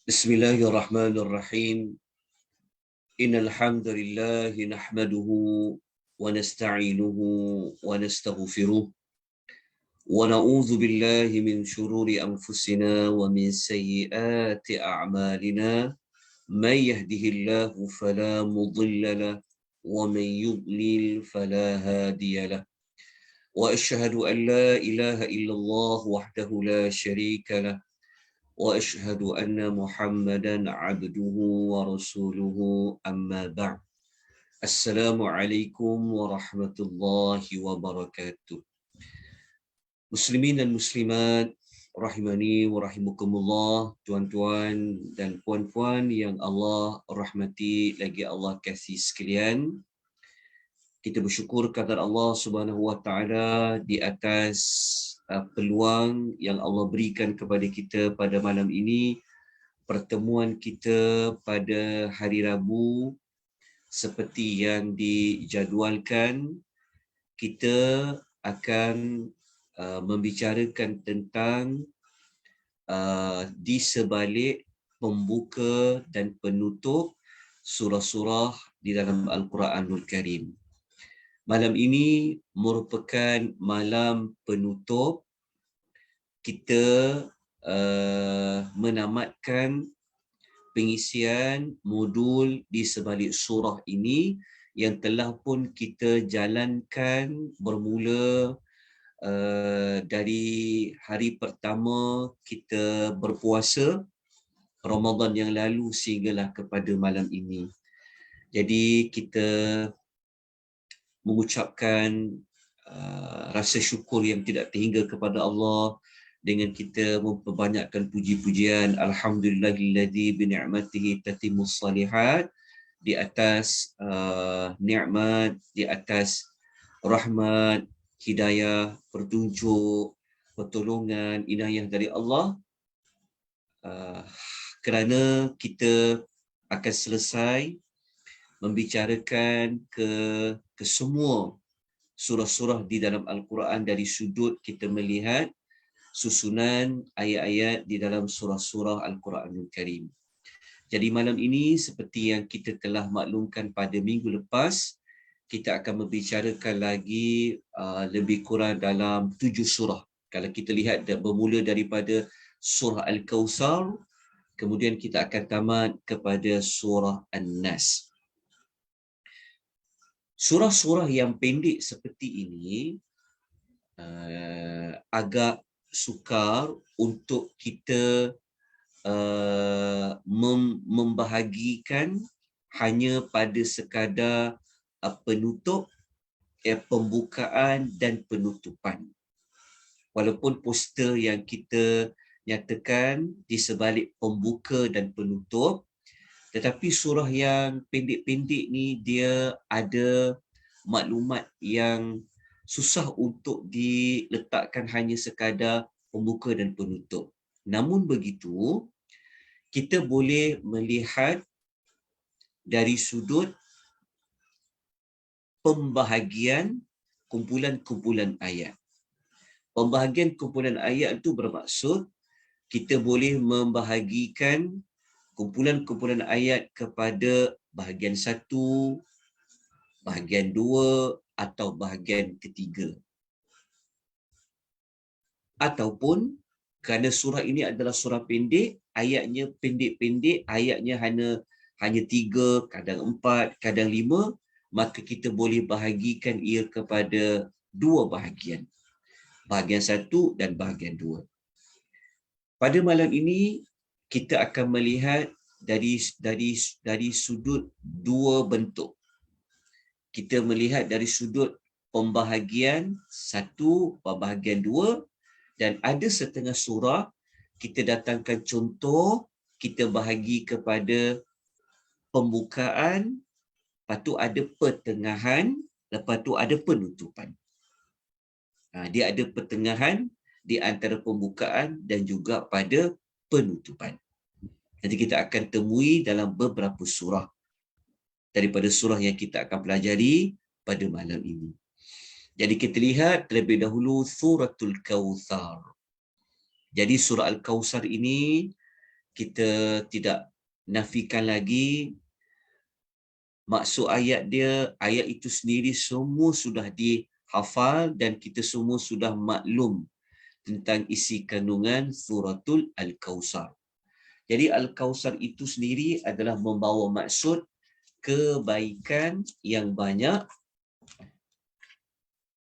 Bismillahirrahmanirrahim. Innal hamdalillah nahmaduhu wa nasta'inuhu wa nastaghfiruh wa na'udzu billahi min shururi anfusina wa min sayyiati a'malina. May yahdihillahu fala mudilla lahu wa man yudlil fala hadiya lahu. Wa asyhadu an la ilaha illallah wahdahu la syarika lahu وأشهد أن محمدا عبده ورسوله أما بعد السلام عليكم ورحمة الله وبركاته. Muslimin dan muslimat rahimani wa rahimakumullah, tuan-tuan dan puan-puan yang Allah rahmati lagi Allah kasih sekalian. Kita bersyukur kepada Allah Subhanahu wa taala di atas peluang yang Allah berikan kepada kita pada malam ini, pertemuan kita pada hari Rabu seperti yang dijadualkan. Kita akan membicarakan tentang di sebalik pembuka dan penutup surah-surah di dalam Al-Quranul Karim. Malam ini merupakan malam penutup. Kita menamatkan pengisian modul di sebalik surah ini yang telah pun kita jalankan bermula dari hari pertama kita berpuasa Ramadan yang lalu sehinggalah kepada malam ini. Jadi kita mengucapkan rasa syukur yang tidak terhingga kepada Allah dengan kita memperbanyakkan puji-pujian alhamdulillahilladzi bi ni'matihi tatimmus salihat, di atas nikmat, di atas rahmat, hidayah, petunjuk, pertolongan, inayah dari Allah, kerana kita akan selesai membicarakan ke semua surah-surah di dalam Al-Quran dari sudut kita melihat susunan ayat-ayat di dalam surah-surah Al-Quranul Karim. Jadi malam ini seperti yang kita telah maklumkan pada minggu lepas, kita akan membicarakan lagi lebih kurang dalam 7 surah. Kalau kita lihat bermula daripada surah Al-Kawthar, kemudian kita akan tamat kepada surah An-Nas. Surah-surah yang pendek seperti ini agak sukar untuk kita membahagikan hanya pada sekadar penutup, pembukaan dan penutupan. Walaupun poster yang kita nyatakan di sebalik pembuka dan penutup, tetapi surah yang pendek-pendek ni dia ada maklumat yang susah untuk diletakkan hanya sekadar pembuka dan penutup. Namun begitu, kita boleh melihat dari sudut pembahagian kumpulan-kumpulan ayat. Pembahagian kumpulan ayat itu bermaksud kita boleh membahagikan kumpulan-kumpulan ayat kepada bahagian 1, bahagian 2 atau bahagian ketiga. Ataupun kerana surah ini adalah surah pendek, ayatnya pendek-pendek, ayatnya hanya 3, kadang 4, kadang 5, maka kita boleh bahagikan ia kepada 2 bahagian. Bahagian 1 dan bahagian 2. Pada malam ini kita akan melihat dari sudut 2 bentuk. Kita melihat dari sudut pembahagian 1, pembahagian 2, dan ada setengah surah kita datangkan contoh, kita bahagi kepada pembukaan, lepas tu ada pertengahan, lepas tu ada penutupan. Dia ada pertengahan di antara pembukaan dan juga pada penutupan. Nanti kita akan temui dalam beberapa surah daripada surah yang kita akan pelajari pada malam ini. Jadi kita lihat terlebih dahulu suratul Kawthar. Jadi surah Al-Kawthar ini kita tidak nafikan lagi maksud ayat dia. Ayat itu sendiri semua sudah dihafal dan kita semua sudah maklum tentang isi kandungan suratul Al-Kawthar. Jadi Al-Kawthar itu sendiri adalah membawa maksud kebaikan yang banyak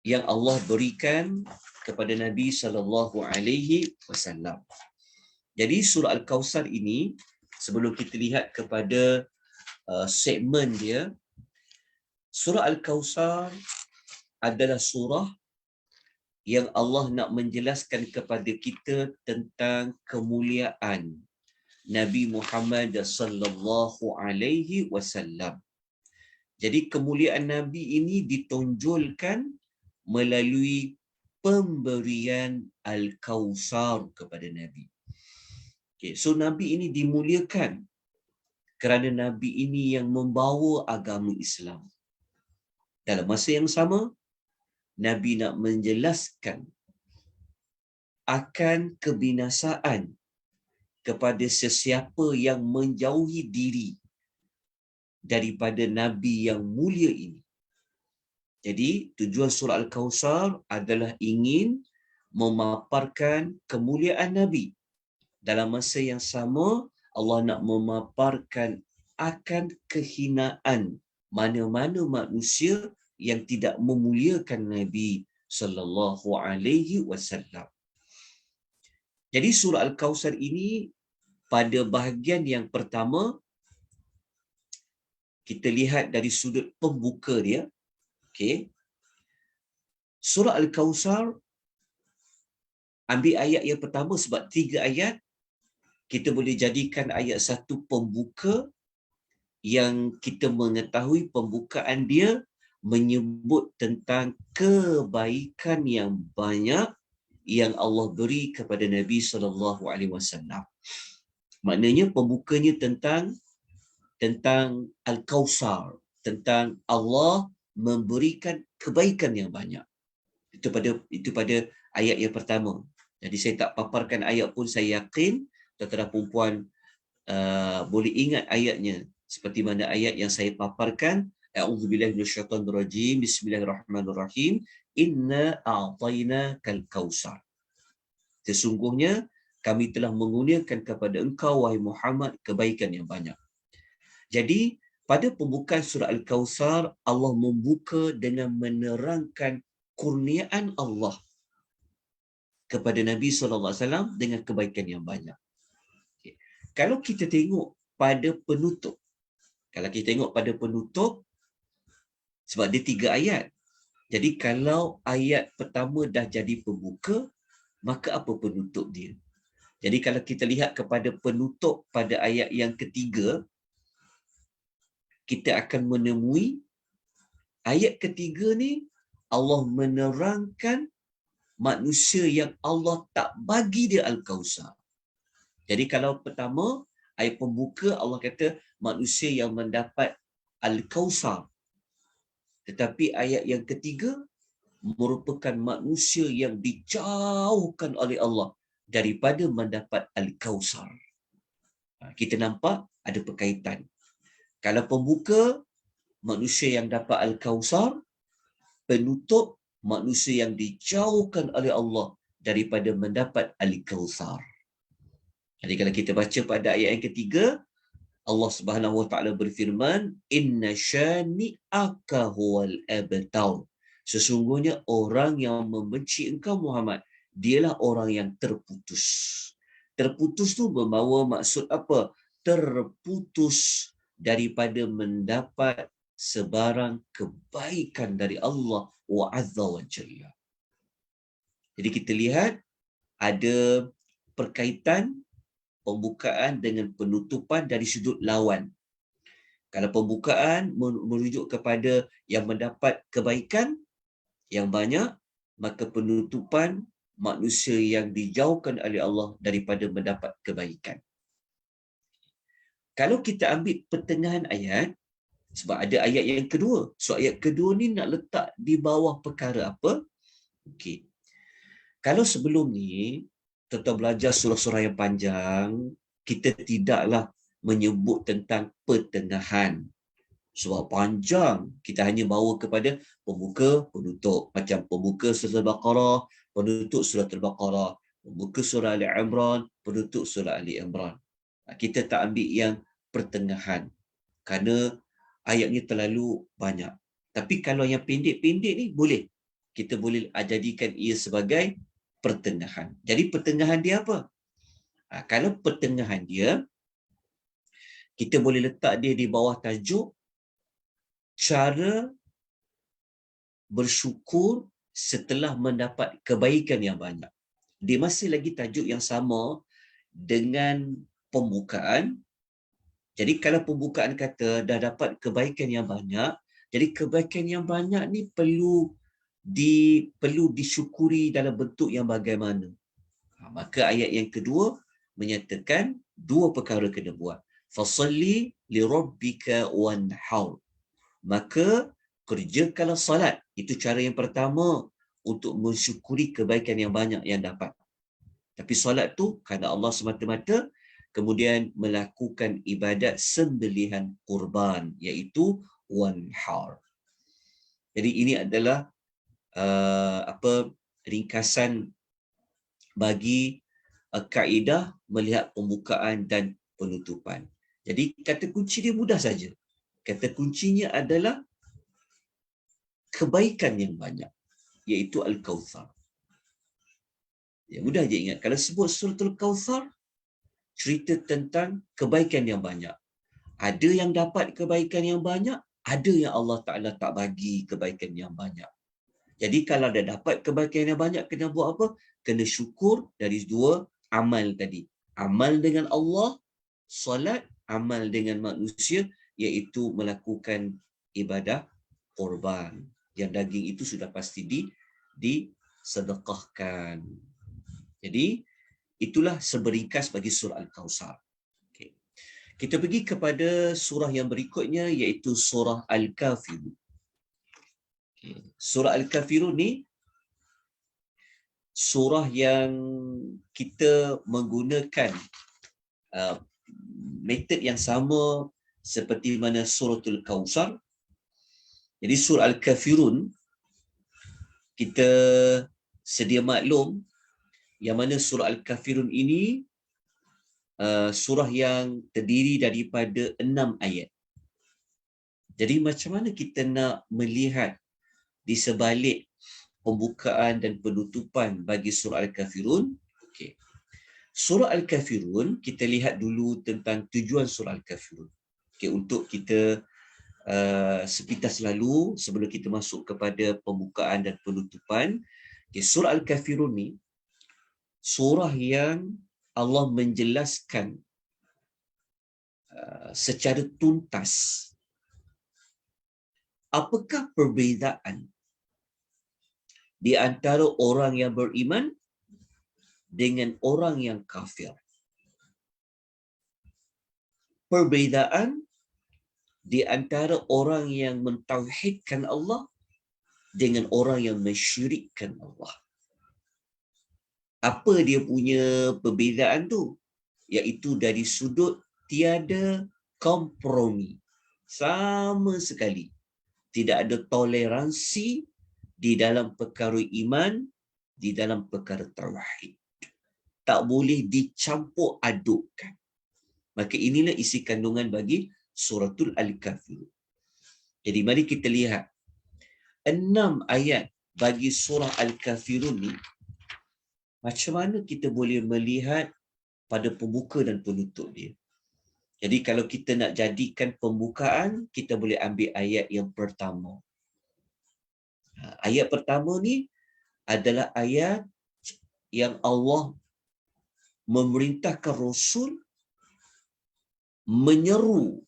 yang Allah berikan kepada Nabi SAW. Jadi surah Al-Kawthar ini, sebelum kita lihat kepada segmen dia, surah Al-Kawthar adalah surah yang Allah nak menjelaskan kepada kita tentang kemuliaan Nabi Muhammad sallallahu alaihi wasallam. Jadi kemuliaan Nabi ini ditonjolkan melalui pemberian Al-Kawthar kepada Nabi. Okay, so Nabi ini dimuliakan kerana Nabi ini yang membawa agama Islam. Dalam masa yang sama, Nabi nak menjelaskan akan kebinasaan kepada sesiapa yang menjauhi diri daripada Nabi yang mulia ini. Jadi tujuan surah Al-Kawthar adalah ingin memaparkan kemuliaan Nabi. Dalam masa yang sama, Allah nak memaparkan akan kehinaan mana-mana manusia yang tidak memuliakan Nabi sallallahu alaihi wasallam. Jadi surah Al-Kawthar ini pada bahagian yang pertama kita lihat dari sudut pembuka dia. Okey. Surah Al-Kawthar ambil ayat yang pertama sebab 3 ayat kita boleh jadikan ayat satu pembuka yang kita mengetahui pembukaan dia menyebut tentang kebaikan yang banyak yang Allah beri kepada Nabi SAW. Maknanya pembukanya tentang Al-Kawthar, tentang Allah memberikan kebaikan yang banyak. Itu pada ayat yang pertama. Jadi saya tak paparkan ayat pun, saya yakin tuan-tuan perempuan boleh ingat ayatnya seperti mana ayat yang saya paparkan. A'udzubillahi minasyaitonirrajim. Bismillahirrahmanirrahim. Inna a'tainakal kautsar. Sesungguhnya kami telah mengurniakan kepada engkau wahai Muhammad kebaikan yang banyak. Jadi pada pembukaan surah Al-Kawthar, Allah membuka dengan menerangkan kurniaan Allah kepada Nabi SAW dengan kebaikan yang banyak. Okay. Kalau kita tengok pada penutup, sebab dia 3 ayat. Jadi kalau ayat pertama dah jadi pembuka, maka apa penutup dia? Jadi kalau kita lihat kepada penutup pada ayat yang ketiga, kita akan menemui ayat ketiga ni Allah menerangkan manusia yang Allah tak bagi dia Al-Kawthar. Jadi kalau pertama, ayat pembuka Allah kata manusia yang mendapat Al-Kawthar. Tetapi ayat yang ketiga merupakan manusia yang dijauhkan oleh Allah daripada mendapat Al-Kawthar. Kita nampak ada perkaitan. Kalau pembuka, manusia yang dapat Al-Kawthar, penutup, manusia yang dijauhkan oleh Allah daripada mendapat Al-Kawthar. Jadi kalau kita baca pada ayat yang ketiga, Allah Subhanahu Wa Taala berfirman, Inna syani'aka huwal abtar. Sesungguhnya orang yang membenci engkau Muhammad, dialah orang yang terputus. Terputus tu membawa maksud apa? Terputus daripada mendapat sebarang kebaikan dari Allah wa azza wa jalla. Jadi kita lihat ada perkaitan pembukaan dengan penutupan dari sudut lawan. Kalau pembukaan merujuk kepada yang mendapat kebaikan yang banyak, maka penutupan manusia yang dijauhkan oleh Allah daripada mendapat kebaikan. Kalau kita ambil pertengahan ayat, sebab ada ayat yang kedua. So ayat kedua ni nak letak di bawah perkara apa? Okey. Kalau sebelum ni, tuan-tuan belajar surah-surah yang panjang, kita tidaklah menyebut tentang pertengahan. Sebab panjang, kita hanya bawa kepada pembuka, penutup. Macam pembuka surah Al-Baqarah, penutup surah Al-Baqarah, pembuka surah Ali Imran, penutup surah Ali Imran. Kita tak ambil yang pertengahan kerana ayatnya terlalu banyak. Tapi kalau yang pendek-pendek ni boleh. Kita boleh jadikan ia sebagai pertengahan. Jadi pertengahan dia apa? Kalau pertengahan dia, kita boleh letak dia di bawah tajuk cara bersyukur setelah mendapat kebaikan yang banyak. Dia masih lagi tajuk yang sama dengan pembukaan. Jadi kalau pembukaan kata dah dapat kebaikan yang banyak, jadi kebaikan yang banyak ni perlu disyukuri dalam bentuk yang bagaimana. Maka ayat yang kedua menyatakan dua perkara kena buat. Fasalli li rabbika wanhar. Maka kerjakanlah salat. Itu cara yang pertama untuk mensyukuri kebaikan yang banyak yang dapat. Tapi solat tu kerana Allah semata-mata, kemudian melakukan ibadat sembelihan kurban, iaitu wanhar. Jadi ini adalah ringkasan bagi kaedah melihat pembukaan dan penutupan. Jadi kata kunci dia mudah saja. Kata kuncinya adalah kebaikan yang banyak, iaitu Al-Kautsar. Ya, mudah je ingat. Kalau sebut Suratul Kautsar, cerita tentang kebaikan yang banyak. Ada yang dapat kebaikan yang banyak, ada yang Allah Ta'ala tak bagi kebaikan yang banyak. Jadi kalau dah dapat kebaikan yang banyak, kena buat apa? Kena syukur dari dua amal tadi. Amal dengan Allah, solat, amal dengan manusia, iaitu melakukan ibadah korban. Yang daging itu sudah pasti disedekahkan. Jadi, itulah seberingkas bagi surah Al-Kautsar. Okay. Kita pergi kepada surah yang berikutnya, iaitu surah Al-Kafirun. Okay. Surah Al-Kafirun ni, surah yang kita menggunakan metod yang sama seperti mana suratul Kautsar. Jadi surah Al-Kafirun, kita sedia maklum yang mana surah Al-Kafirun ini surah yang terdiri daripada 6 ayat. Jadi macam mana kita nak melihat di sebalik pembukaan dan penutupan bagi surah Al-Kafirun? Okey. Surah Al-Kafirun, kita lihat dulu tentang tujuan surah Al-Kafirun. Okey, untuk kita sepintas lalu sebelum kita masuk kepada pembukaan dan penutupan. Okay, surah Al-Kafirun ni surah yang Allah menjelaskan secara tuntas apakah perbezaan di antara orang yang beriman dengan orang yang kafir. Perbezaan di antara orang yang mentauhidkan Allah dengan orang yang mensyirikkan Allah. Apa dia punya perbezaan tu? Iaitu dari sudut tiada kompromi. Sama sekali. Tidak ada toleransi di dalam perkara iman, di dalam perkara tauhid. Tak boleh dicampur adukkan. Maka inilah isi kandungan bagi suratul Al-Kafirun. Jadi mari kita lihat 6 ayat bagi surah Al-Kafirun ni, macam mana kita boleh melihat pada pembuka dan penutup dia. Jadi kalau kita nak jadikan pembukaan, kita boleh ambil ayat yang pertama. Ayat pertama ni adalah ayat yang Allah memerintahkan Rasul menyeru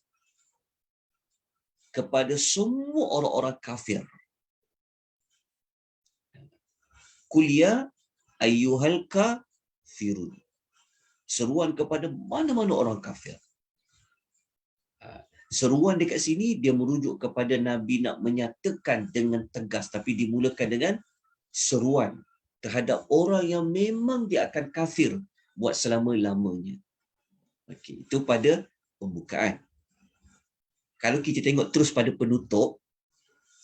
kepada semua orang-orang kafir. Qul ya ayyuhal kafirun. Seruan kepada mana-mana orang kafir. Seruan dekat sini dia merujuk kepada Nabi nak menyatakan dengan tegas, tapi dimulakan dengan seruan terhadap orang yang memang dia akan kafir buat selama-lamanya. Okey, itu pada pembukaan. Kalau kita tengok terus pada penutup,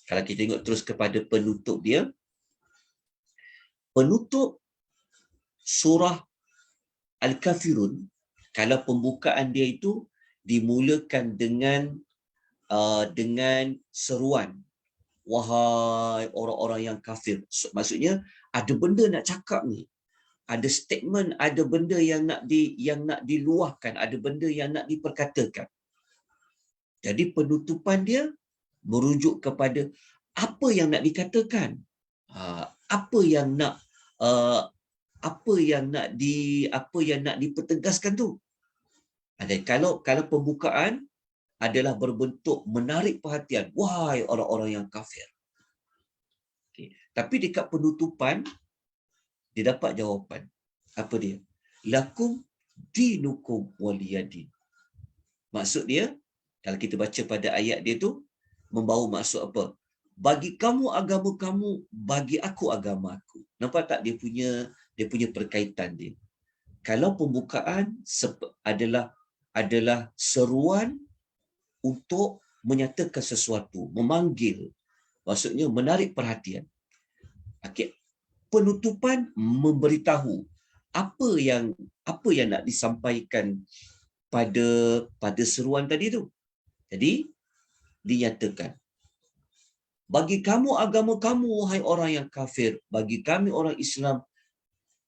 kalau kita tengok terus kepada penutup dia, penutup surah Al-Kafirun, kalau pembukaan dia itu dimulakan dengan seruan, wahai orang-orang yang kafir. Maksudnya ada benda nak cakap ni, ada statement, ada benda yang nak diluahkan, ada benda yang nak diperkatakan. Jadi penutupan dia merujuk kepada apa yang nak dikatakan, apa yang nak uh, apa yang nak dipertegaskan tu. Ada kalau pembukaan adalah berbentuk menarik perhatian, wahai orang-orang yang kafir. Okay. Tapi dekat penutupan dia dapat jawapan. Apa dia? Lakum dinukum waliyadin. Maksud dia, kalau kita baca pada ayat dia tu, membawa maksud apa? Bagi kamu agama kamu, bagi aku agama aku. Nampak tak dia punya perkaitan dia? Kalau pembukaan adalah seruan untuk menyatakan sesuatu, memanggil, maksudnya menarik perhatian. Okey, penutupan memberitahu apa yang nak disampaikan pada seruan tadi tu. Jadi dinyatakan, bagi kamu agama kamu, wahai orang yang kafir, bagi kami orang Islam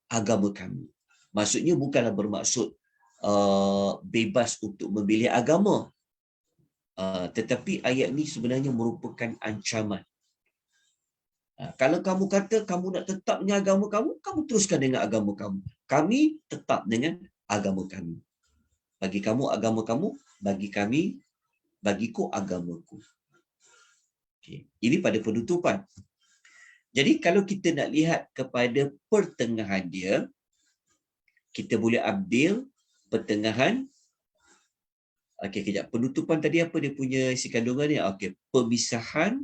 agama kami. Maksudnya bukanlah bermaksud bebas untuk memilih agama, tetapi ayat ni sebenarnya merupakan ancaman. Kalau kamu kata kamu nak tetap dengan agama kamu, kamu teruskan dengan agama kamu. Kami tetap dengan agama kami. Bagi kamu agama kamu, bagiku agamaku. Okay. Ini pada penutupan. Jadi kalau kita nak lihat kepada pertengahan dia, kita boleh ambil pertengahan. Okey, kejap. Penutupan tadi apa dia punya isi kandungan ni? Okey, pemisahan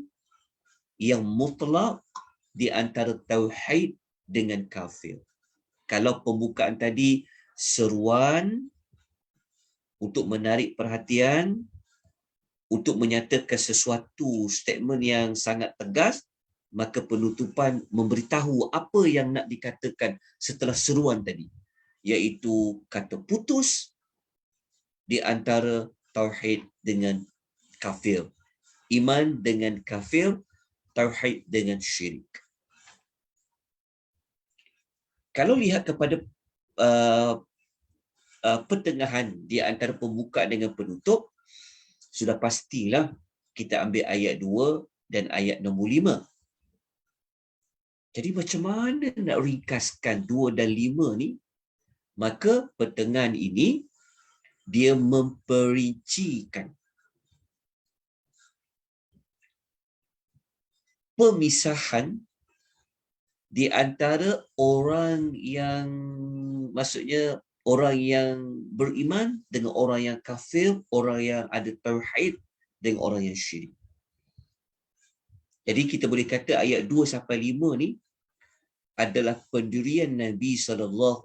yang mutlak di antara tauhid dengan kafir. Kalau pembukaan tadi seruan untuk menarik perhatian, untuk menyatakan sesuatu statement yang sangat tegas, maka penutupan memberitahu apa yang nak dikatakan setelah seruan tadi, iaitu kata putus di antara tauhid dengan kafir, iman dengan kafir, tauhid dengan syirik. Kalau lihat kepada pertengahan di antara pembuka dengan penutup, sudah pastilah kita ambil ayat 2 dan ayat nombor 5. Jadi macam mana nak ringkaskan 2 dan 5 ni? Maka pertengahan ini dia memperincikan pemisahan di antara orang yang, maksudnya orang yang beriman dengan orang yang kafir, orang yang ada tauhid dengan orang yang syirik. Jadi kita boleh kata ayat 2 sampai 5 ni adalah pendirian Nabi SAW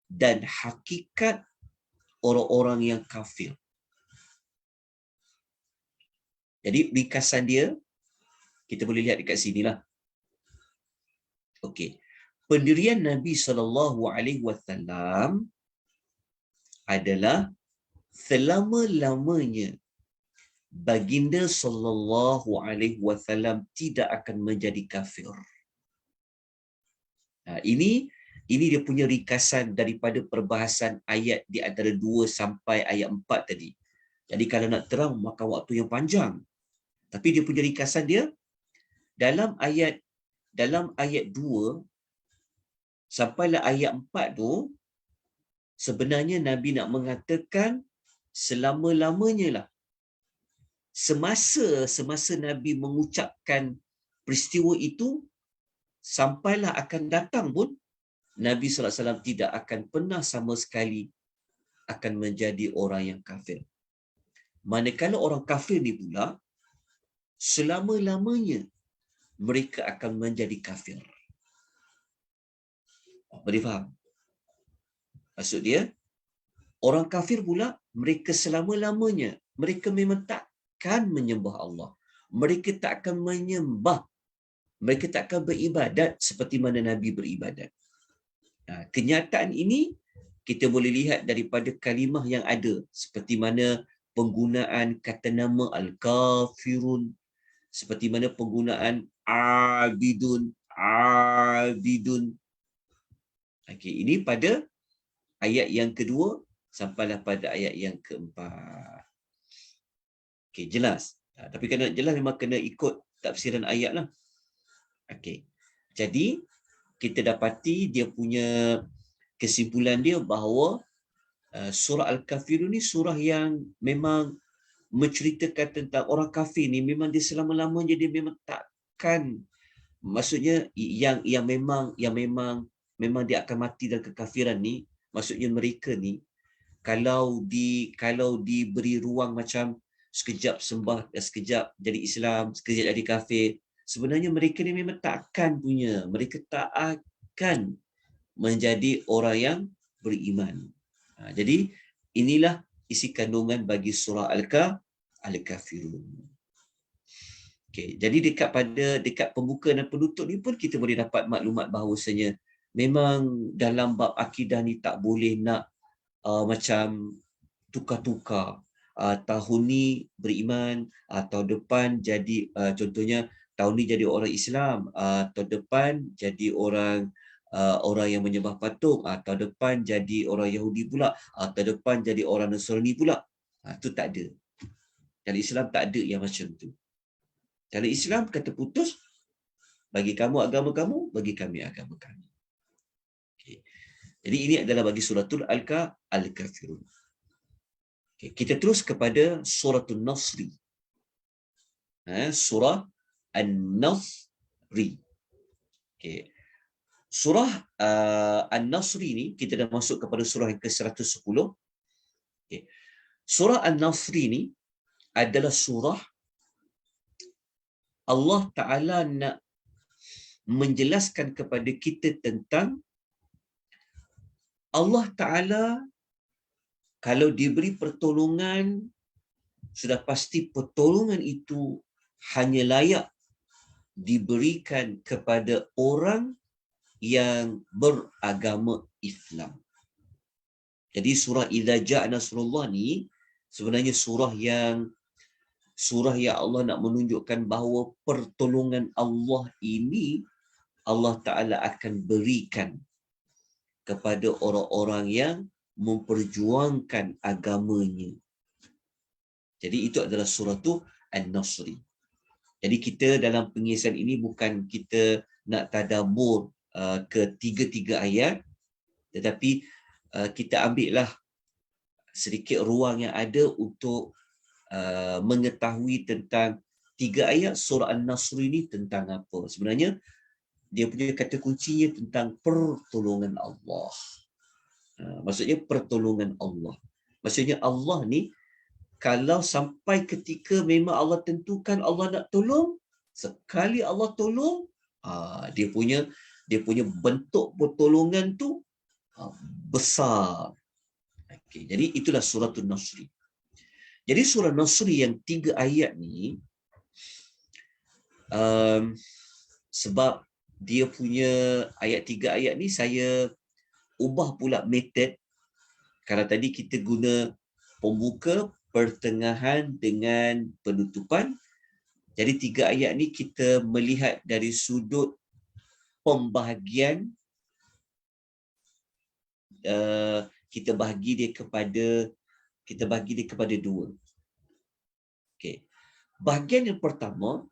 dan hakikat orang-orang yang kafir. Jadi ringkasan dia kita boleh lihat dekat sinilah. Okey. Pendirian Nabi SAW adalah selama-lamanya baginda SAW tidak akan menjadi kafir. Ini dia punya ringkasan daripada perbahasan ayat di antara 2 sampai ayat 4 tadi. Jadi kalau nak terang makan waktu yang panjang. Tapi dia punya ringkasan dia dalam ayat 2 sampailah ayat 4 tu, sebenarnya Nabi nak mengatakan selama-lamanya lah. Semasa Nabi mengucapkan peristiwa itu, sampailah akan datang pun, Nabi SAW tidak akan pernah sama sekali akan menjadi orang yang kafir. Manakala orang kafir ni pula, selama-lamanya mereka akan menjadi kafir. Boleh faham? Maksud dia, orang kafir pula, mereka selama-lamanya, mereka memang takkan menyembah Allah. Mereka takkan menyembah, mereka takkan beribadat seperti mana Nabi beribadat. Kenyataan ini kita boleh lihat daripada kalimah yang ada, seperti mana penggunaan kata nama Al-Kafirun, seperti mana penggunaan Abidun, Abidun. Okey, ini pada ayat yang kedua sampailah pada ayat yang keempat. Okey, jelas. Tapi kena jelas memang kena ikut tafsiran ayat lah. Okey. Jadi, kita dapati dia punya kesimpulan dia bahawa surah Al-Kafirun ni surah yang memang menceritakan tentang orang kafir ni, memang dia selama-lamanya dia memang takkan, maksudnya yang memang dia akan mati dalam kekafiran ni, maksudnya mereka ni kalau diberi ruang macam sekejap sembah, sekejap jadi Islam, sekejap jadi kafir, sebenarnya mereka ni memang takkan punya, mereka tak akan menjadi orang yang beriman. Jadi inilah isi kandungan bagi surah Al-Kafirun. Okay, jadi dekat pembuka dan penutup ni pun kita boleh dapat maklumat bahawasanya memang dalam bab akidah ni tak boleh nak macam tukar-tukar. Tahun ni beriman, tahun depan jadi contohnya tahun ni jadi orang Islam, tahun depan jadi orang yang menyembah patung, tahun depan jadi orang Yahudi pula, tahun depan jadi orang Nasrani pula. Itu tak ada. Dalam Islam tak ada yang macam tu. Dalam Islam kata putus, bagi kamu agama kamu, bagi kami agama kami. Okay. Jadi ini adalah bagi suratul Al-Kafirun. Okay. Kita terus kepada suratul Nasri. Surah An-Nasri. Okay. Surah An-Nasri ni, kita dah masuk kepada surah yang ke-110. Okay. Surah An-Nasri ni adalah surah Allah Ta'ala nak menjelaskan kepada kita tentang Allah Ta'ala kalau diberi pertolongan, sudah pasti pertolongan itu hanya layak diberikan kepada orang yang beragama Islam. Jadi surah Idza Ja'a Nasrullah ni sebenarnya surah yang Allah nak menunjukkan bahawa pertolongan Allah ini Allah Ta'ala akan berikan kepada orang-orang yang memperjuangkan agamanya. Jadi itu adalah surah tu An-Nasri. Jadi kita dalam pengisahan ini bukan kita nak tadabbur ketiga-tiga ayat, tetapi kita ambillah sedikit ruang yang ada untuk mengetahui tentang 3 ayat surah An-Nasr ini tentang apa. Sebenarnya dia punya kata kuncinya tentang pertolongan Allah. Maksudnya pertolongan Allah. Maksudnya Allah ni kalau sampai ketika memang Allah tentukan Allah nak tolong, sekali Allah tolong, dia punya bentuk pertolongan tu besar. Okay, jadi itulah suratul Nasri. Jadi surah Nasri yang 3 ayat ni, sebab dia punya ayat 3 ayat ni saya ubah pula metod. Kalau tadi kita guna pembuka, pertengahan dengan penutupan, jadi 3 ayat ni kita melihat dari sudut pembahagian, kita bagi dia kepada 2. Okey. Bahagian yang pertama,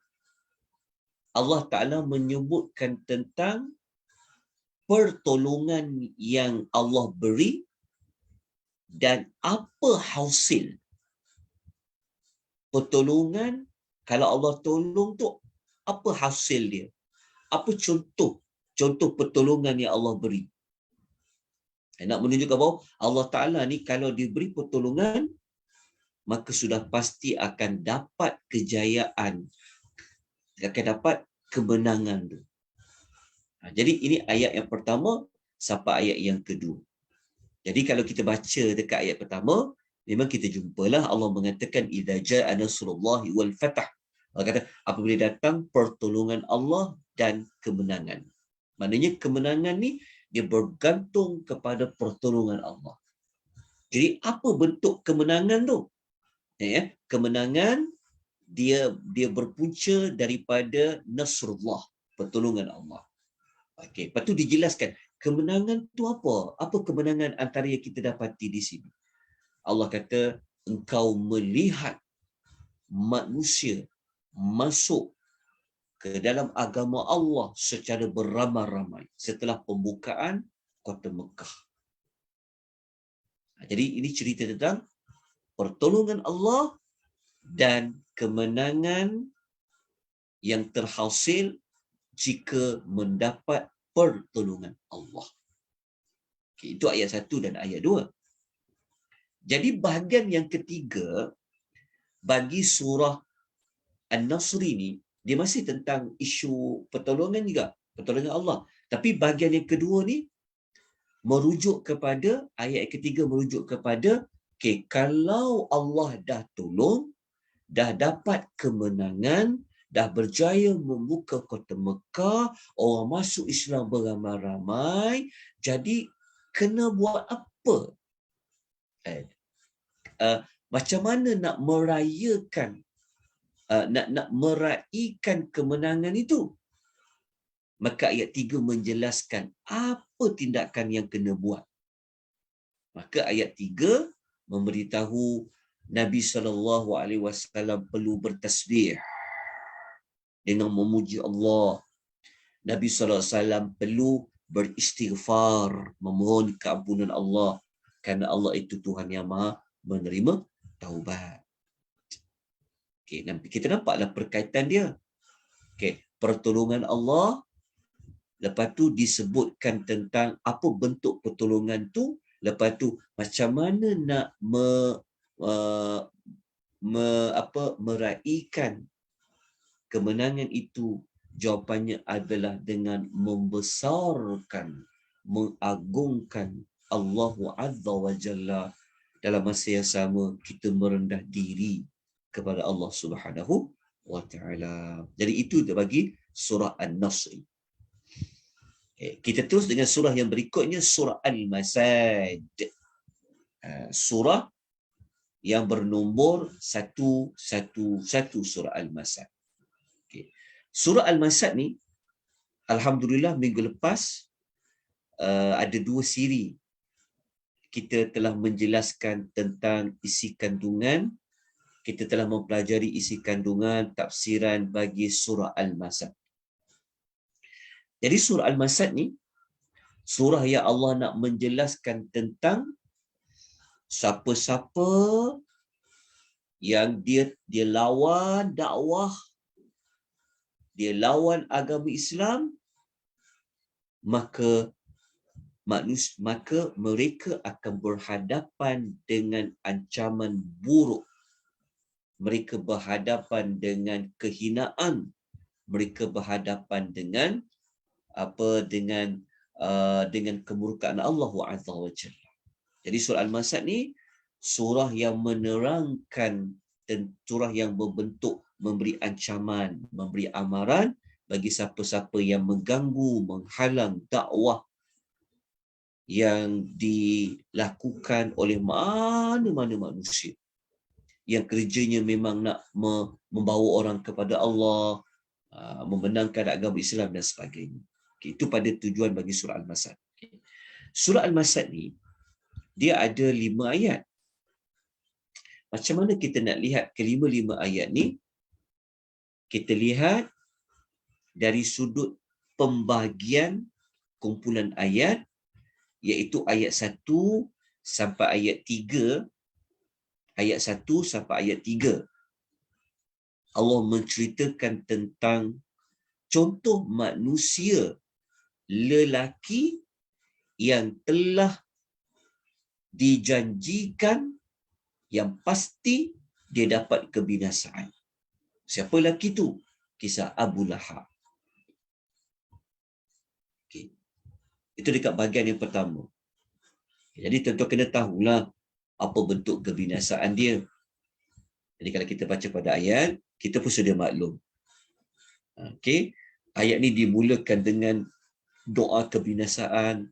Allah Ta'ala menyebutkan tentang pertolongan yang Allah beri dan apa hasil pertolongan. Kalau Allah tolong tu, apa hasil dia? Apa contoh pertolongan yang Allah beri? Nak menunjukkan bahawa Allah Ta'ala ni kalau diberi pertolongan, maka sudah pasti akan dapat kejayaan, akan dapat kemenangan tu. Jadi ini ayat yang pertama sampai ayat yang kedua. Jadi kalau kita baca dekat ayat pertama, memang kita jumpalah Allah mengatakan idza jaa nasrullahi wal fath. Allah kata apabila datang pertolongan Allah dan kemenangan. Maknanya kemenangan ni dia bergantung kepada pertolongan Allah. Jadi apa bentuk kemenangan tu? Ya, kemenangan dia berpunca daripada nasrullah, pertolongan Allah. Okey, lepas tu dijelaskan kemenangan tu apa? Apa kemenangan antara yang kita dapati di sini? Allah kata engkau melihat manusia masuk ke dalam agama Allah secara beramai-ramai setelah pembukaan kota Mekah. Jadi ini cerita tentang pertolongan Allah dan kemenangan yang terhasil jika mendapat pertolongan Allah. Okay, itu ayat 1 dan ayat 2. Jadi bahagian yang ketiga bagi surah An-Nasr ini, dia masih tentang isu pertolongan juga, pertolongan Allah. Tapi bahagian yang kedua ni merujuk kepada, ayat ketiga merujuk kepada, okay, kalau Allah dah tolong, dah dapat kemenangan, dah berjaya membuka kota Mekah, orang masuk Islam beramai-ramai, jadi kena buat apa? Macam mana nak merayakan, nak meraihkan kemenangan itu? Maka ayat 3 menjelaskan apa tindakan yang kena buat. Maka ayat 3 memberitahu Nabi SAW perlu bertasbih dengan memuji Allah. Nabi SAW perlu beristighfar, memohon keampunan Allah, kerana Allah itu Tuhan yang Maha menerima taubat. Okay, kita nampaklah perkaitan dia. Okay, pertolongan Allah, lepas tu disebutkan tentang apa bentuk pertolongan tu, lepas tu macam mana nak meraihkan kemenangan itu. Jawapannya adalah dengan membesarkan, mengagungkan Allah Azza wa Jalla. Dalam masa yang sama kita merendah diri kepada Allah Subhanahu wa Ta'ala. Jadi itu bagi surah An-Nasr. Okay, kita terus dengan surah yang berikutnya, surah Al-Masad. Surah yang bernombor 111, surah Al-Masad. Okay. Surah Al-Masad ni, alhamdulillah minggu lepas ada 2 siri kita telah menjelaskan tentang isi kandungan. Kita telah mempelajari isi kandungan tafsiran bagi surah Al-Masad. Jadi surah Al-Masad ni surah yang Allah nak menjelaskan tentang siapa-siapa yang dia lawan dakwah, dia lawan agama Islam, maka mereka akan berhadapan dengan ancaman buruk. Mereka berhadapan dengan kehinaan. Mereka berhadapan dengan dengan kemurkaan Allah Azza wa Jalla. Jadi surah Al-Masad ni surah yang menerangkan dan surah yang berbentuk memberi ancaman, memberi amaran bagi siapa-siapa yang mengganggu, menghalang dakwah yang dilakukan oleh mana-mana manusia yang kerjanya memang nak membawa orang kepada Allah, membenarkan agama Islam dan sebagainya. Okay, itu pada tujuan bagi surah Al-Masad. Okay. Surah Al-Masad ni dia ada 5 ayat. Macam mana kita nak lihat kelima-lima ayat ni? Kita lihat dari sudut pembahagian kumpulan ayat, iaitu ayat 1 sampai ayat 3. Ayat 1 sampai ayat 3. Allah menceritakan tentang contoh manusia lelaki yang telah dijanjikan yang pasti dia dapat kebinasaan. Siapa lelaki tu? Kisah Abu Lahab. Okay. Itu dekat bahagian yang pertama. Jadi tentu kena tahulah apa bentuk kebinasaan dia. Jadi kalau kita baca pada ayat, kita pun sudah maklum. Okey, ayat ni dimulakan dengan doa kebinasaan.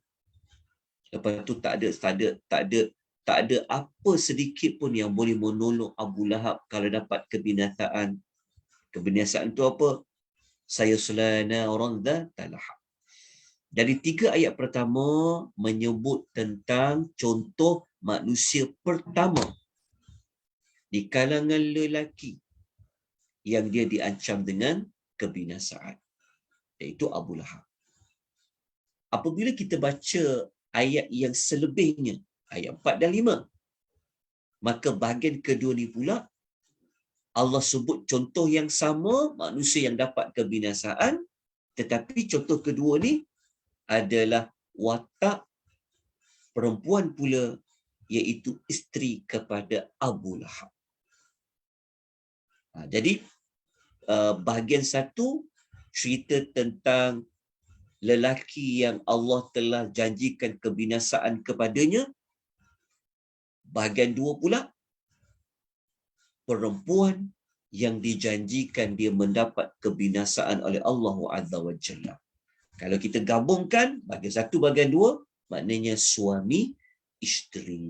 Lepas tu tak ada apa sedikit pun yang boleh menolong Abu Lahab kalau dapat kebinasaan. Kebinasaan tu apa? Saya selana orang talahab. Dari 3 ayat pertama menyebut tentang contoh manusia pertama di kalangan lelaki yang dia diancam dengan kebinasaan, iaitu Abu Lahab. Apabila kita baca ayat yang selebihnya, ayat 4 dan 5, maka bahagian kedua ni pula Allah sebut contoh yang sama, manusia yang dapat kebinasaan, tetapi contoh kedua ni adalah watak perempuan pula, iaitu isteri kepada Abu Lahab. Jadi bahagian satu cerita tentang lelaki yang Allah telah janjikan kebinasaan kepadanya. Bahagian dua pula, perempuan yang dijanjikan dia mendapat kebinasaan oleh Allah Azza wa Jalla. Kalau kita gabungkan bahagian satu, bahagian dua, maknanya suami isteri.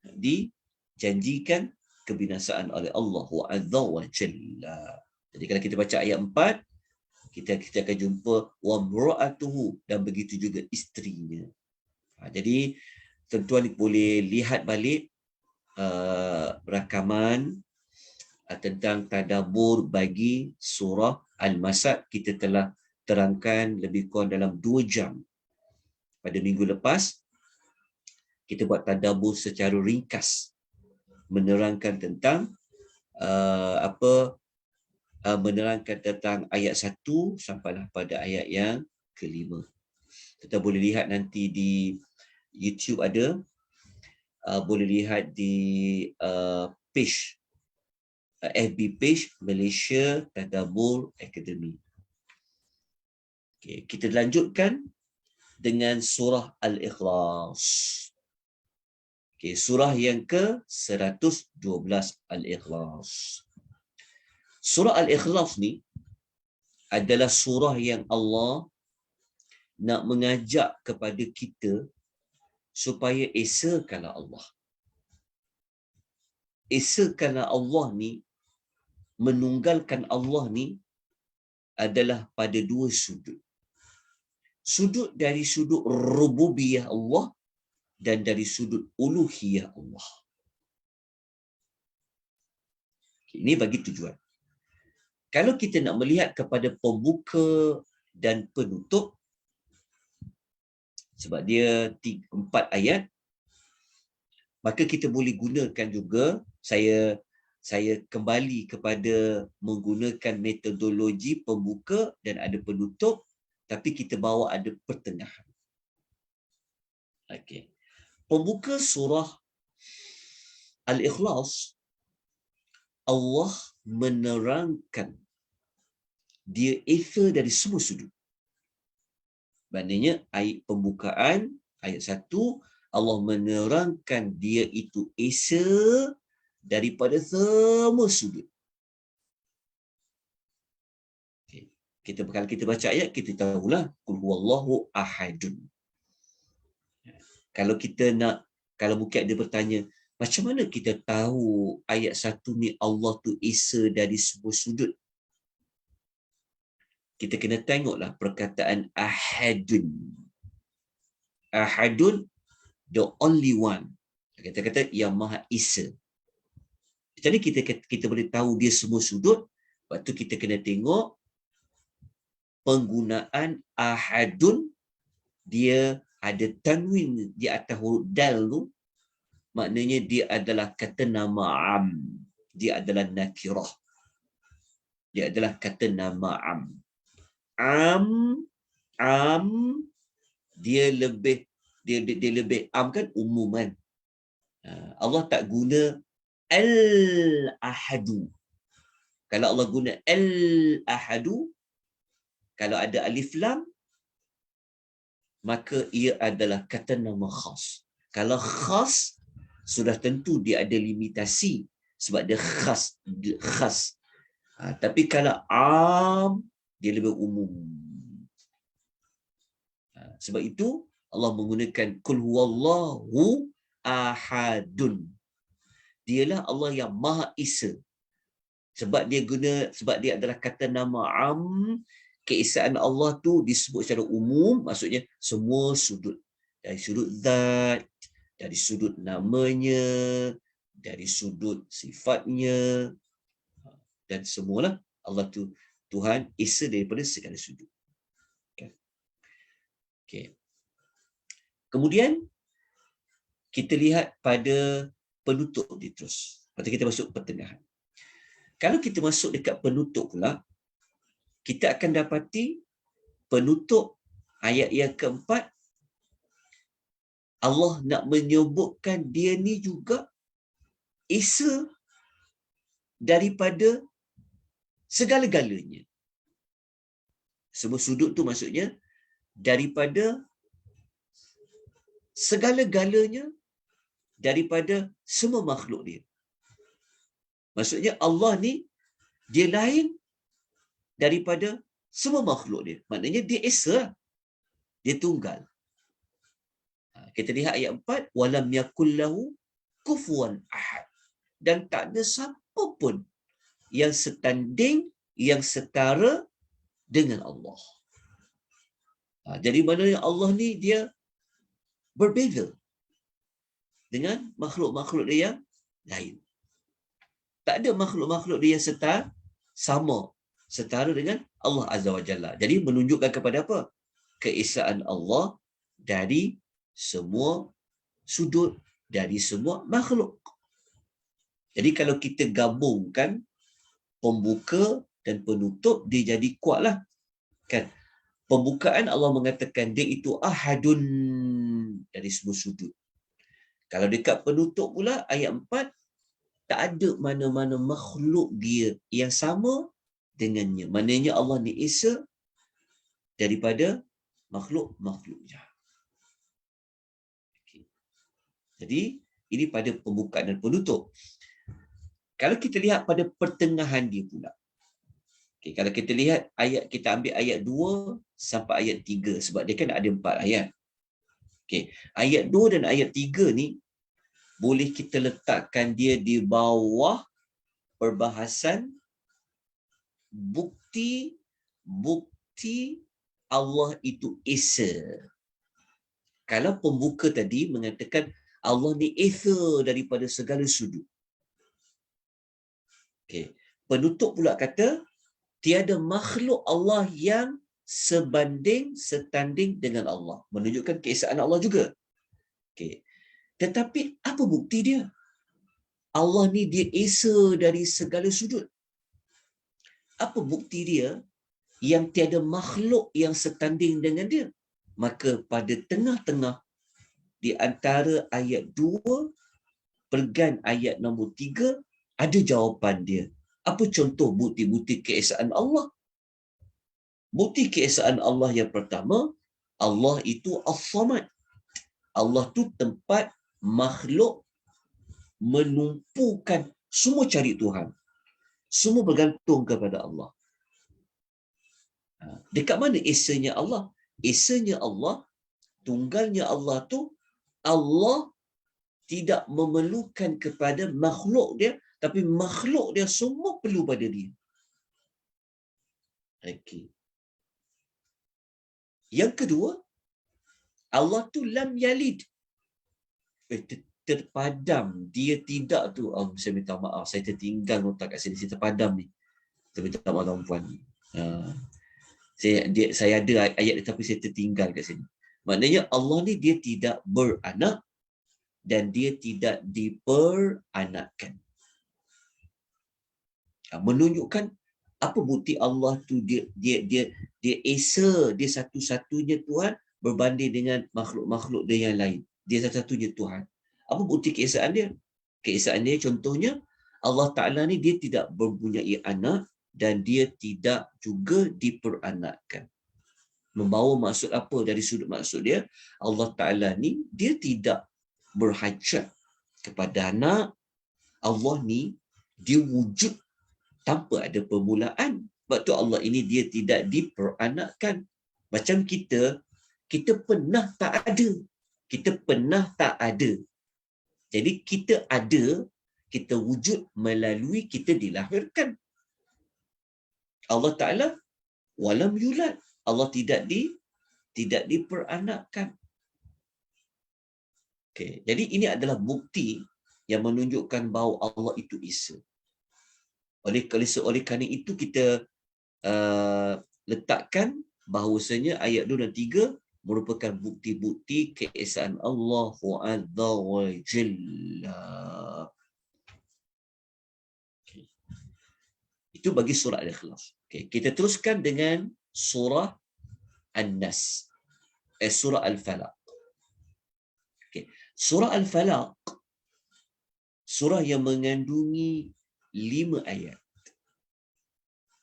Dijanjikan kebinasaan oleh Allah Azza wa Jalla. Jadi kalau kita baca ayat 4, kita akan jumpa wa mra'atuhu, dan begitu juga isterinya. Jadi tuan-tuan boleh lihat balik rakaman tentang tadabbur bagi surah Al-Masad. Kita telah terangkan lebih kurang dalam 2 jam. Pada minggu lepas, kita buat tadabbur secara ringkas, menerangkan tentang menerangkan tentang ayat 1 sampailah pada ayat yang ke-5. Kita boleh lihat nanti di YouTube ada, boleh lihat di page FB page Malaysia Tadabbur Academy. Okay, kita lanjutkan dengan surah Al-Ikhlas. Okay, surah yang ke-112 Al-Ikhlas. Surah Al-Ikhlas ni adalah surah yang Allah nak mengajak kepada kita supaya esakanlah Allah. Esakanlah Allah ni, menunggalkan Allah ni adalah pada 2 sudut. Sudut dari sudut rububiyah Allah dan dari sudut uluhiyah Allah. Ini bagi tujuan. Kalau kita nak melihat kepada pembuka dan penutup, sebab dia 4 ayat, maka kita boleh gunakan juga, saya kembali kepada menggunakan metodologi pembuka dan ada penutup, tapi kita bawa ada pertengahan. Okey. Pembuka surah Al-Ikhlas, Allah menerangkan dia esa dari semua sudut. Maknanya ayat pembukaan ayat 1, Allah menerangkan dia itu esa daripada semua sudut. Okay. Kalau kita baca ayat, kita tahulah qul huwallahu ahadun. Kalau mungkin ada bertanya, macam mana kita tahu ayat 1 ni Allah tu esa dari semua sudut? Kita kena tengoklah perkataan ahadun. Ahadun, the only one. Kita kata yang maha esa. Jadi kita boleh tahu dia semua sudut. Lepas tu kita kena tengok penggunaan ahadun, dia ada tanwin di atas huruf dal tu, maknanya dia adalah kata nama am. Dia adalah nakirah. Dia adalah kata nama am. Am dia lebih am kan, umuman. Allah tak guna al-ahadu. Kalau Allah guna al-ahadu, kalau ada alif lam, maka ia adalah kata nama khas. Kalau khas, sudah tentu dia ada limitasi sebab dia khas. Khas. Tapi kalau am, dia lebih umum. Sebab itu Allah menggunakan kul huwallahu ahadun. Dialah Allah yang Maha Esa. Sebab dia adalah kata nama am, keesaan Allah tu disebut secara umum, maksudnya semua sudut. Dari sudut zat, dari sudut namanya, dari sudut sifatnya, dan semualah Allah tu Tuhan Esa daripada segala sudut. Okay. Kemudian kita lihat pada penutup dia terus. Lepas tu kita masuk pertengahan. Kalau kita masuk dekat penutup pula, kita akan dapati penutup ayat yang keempat, Allah nak menyebutkan dia ni juga Esa daripada segala-galanya. Semua sudut tu maksudnya daripada segala-galanya, daripada semua makhluk dia. Maksudnya Allah ni, dia lain daripada semua makhluk dia. Maknanya dia Esa. Dia tunggal. Kita lihat ayat 4. Walam yakullahu kufuwan ahad. Dan tak ada siapa pun yang setanding, yang setara dengan Allah. Jadi maknanya Allah ni dia berbeza dengan makhluk-makhluk dia yang lain. Tak ada makhluk-makhluk dia yang setara dengan Allah Azza wa Jalla. Jadi menunjukkan kepada apa? Keesaan Allah dari semua sudut, dari semua makhluk. Jadi kalau kita gabungkan pembuka dan penutup, dia jadi kuatlah. Kan? Pembukaan Allah mengatakan dia itu ahadun dari semua sudut. Kalau dekat penutup pula ayat 4, tak ada mana-mana makhluk dia yang sama dengannya. Maknanya Allah ni Esa daripada makhluk-makhluknya. Okay. Jadi ini pada pembukaan dan penutup. Kalau kita lihat pada pertengahan dia pula. Okay, kalau kita lihat ayat, kita ambil ayat 2 sampai ayat 3 sebab dia kan ada 4 ayat. Okay. Ayat 2 dan ayat 3 ni boleh kita letakkan dia di bawah perbahasan bukti Allah itu Esa. Kalau pembuka tadi mengatakan Allah ni Esa daripada segala sudut. Okay. Penutup pula kata tiada makhluk Allah yang setanding dengan Allah. Menunjukkan keesaan Allah juga. Okay. Tetapi apa bukti dia? Allah ni dia Esa dari segala sudut. Apa bukti dia yang tiada makhluk yang setanding dengan dia? Maka pada tengah-tengah di antara ayat 2 pergan ayat nombor 3 ada jawapan dia. Apa contoh bukti-bukti keesaan Allah? Bukti keesaan Allah yang pertama, Allah itu As-Samad. Allah tu tempat makhluk menumpukan semua cari Tuhan. Semua bergantung kepada Allah. Dekat mana esanya Allah? Esanya Allah, tunggalnya Allah tu, Allah tidak memerlukan kepada makhluk dia, tapi makhluk dia semua perlu pada dia. Okay. Yang kedua, Allah tu lam yalid. Terpadam. Dia tidak tu. Oh, saya minta maaf. Saya tertinggal notak kat sini. Saya terpadam ni. Saya minta maaf tuan-puan. Saya ada ayat ni tapi saya tertinggal kat sini. Maknanya Allah ni dia tidak beranak dan dia tidak diperanakkan. Menunjukkan apa bukti Allah tu dia Esa, dia satu-satunya Tuhan berbanding dengan makhluk-makhluk dia yang lain. Dia satu-satunya Tuhan. Apa bukti keesaan dia? Keesaan dia contohnya Allah Ta'ala ni dia tidak mempunyai anak dan dia tidak juga diperanakkan. Membawa maksud apa dari sudut maksud dia? Allah Ta'ala ni, dia tidak berhajat kepada anak. Allah ni, dia wujud tanpa ada permulaan. Sebab tu Allah ini dia tidak diperanakkan. Macam kita pernah tak ada. Kita pernah tak ada. Jadi kita ada, kita wujud melalui kita dilahirkan. Allah Ta'ala walam yulad. Allah tidak diperanakkan. Okay. Jadi ini adalah bukti yang menunjukkan bahawa Allah itu Esa. Oleh kerana itu kita letakkan bahawasanya ayat 2 dan 3 merupakan bukti-bukti keesaan Allah Azza wa Jalla. Okay. Itu bagi surah Al-Ikhlas. Okay. Kita teruskan dengan surah An-Nas. Surah Al-Falaq. Okay. Surah Al-Falaq, surah yang mengandungi 5 ayat.